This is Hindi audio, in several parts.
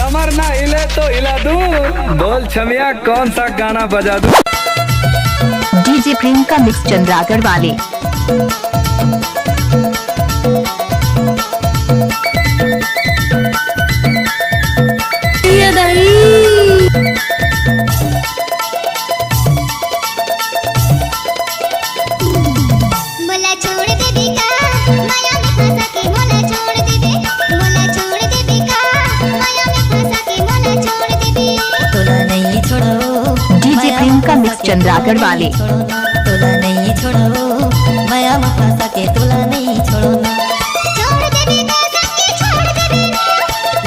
कमर ना हिले तो हिला दूं। बोल छमिया कौन सा गाना बजा दूं। डीजे प्रियंका मिक्स चंद्रागढ़ वाले। डीजे प्रियंका मिक्स चंद्रागढ़ वाले। तोला नहीं छोड़ो माया में फंसा के तोला नहीं छोड़ो ना।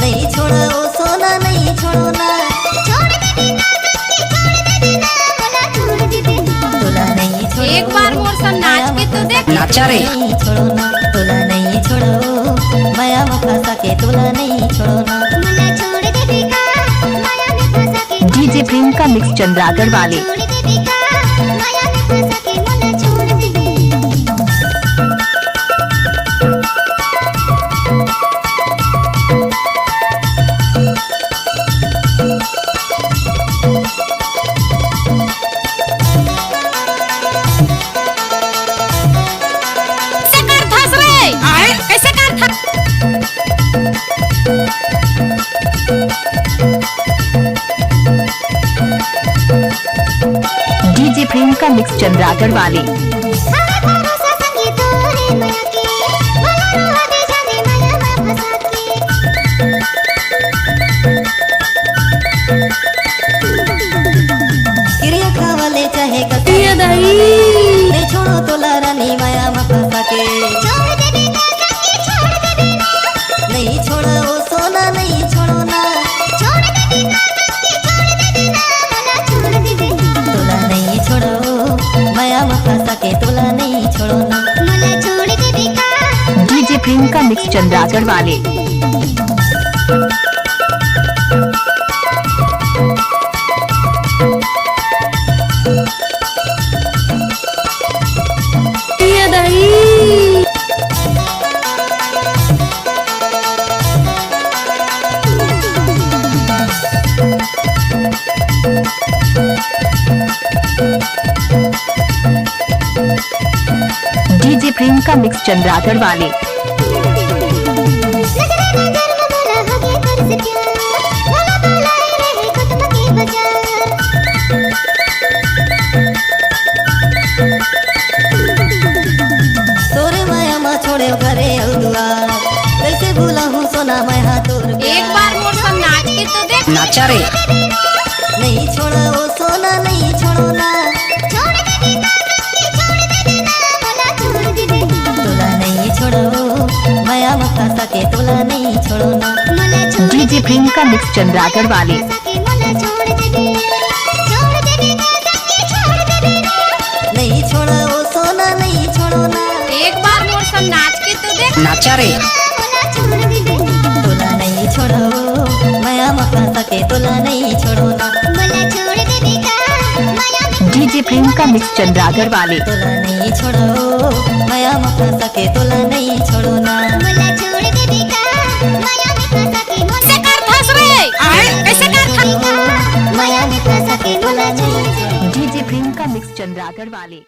नहीं छोड़ो सोना नहीं छोड़ो ना। तोला नहीं छोड़ो एक बार मोर सन नाच के तो देख। नाचा रे। नहीं छोड़ो ना तोला नहीं छोड़ो माया में फंसा के तोला नहीं छोड़ो ना। डीजे प्रियंका मिक्स चंद्रागढ़ वाले। डीजे प्रियंका मिक्स चंद्रागढ़ वाले। खावाले चाहे नहीं छोड़ो तोला रानी माया में फंसा के। नहीं छोड़ो सोना नहीं छोड़ो ना। तोला नहीं छोड़ो माया में फंसा के तोला नहीं छोड़ो ना। डीजे प्रियंका मिक्स चंद्रागढ़ वाले। डीजे प्रियंका मिक्स चंद्रागढ़ वाले। तोरे माया मा छोड़े घरे अउआ कैसे भूला हूँ सोना मैं तोर। एक बार मोर सन नाच के तो देख। नाचा रे। नहीं छोड़ो सोना नहीं छोड़ो ना। तोला नहीं छोड़ो माया में फंसा के तोला नहीं छोड़ो ना। डीजे प्रियंका मिक्स चंद्रागढ़ वाले। नहीं छोड़ो सोना नहीं छोड़ो ना। एक बार मोर सन नाच के तो देख। नाचा रे। तोला नहीं छोड़ो माया में फंसा के तोला नहीं छोड़ो ना। डीजे प्रियंका मिक्स चंद्रागढ़ वाले। तोला नहीं छोड़ो माया में फंसा के तोला नहीं छोड़ो ना। डीजे प्रियंका मिक्स चंद्रागढ़ वाले।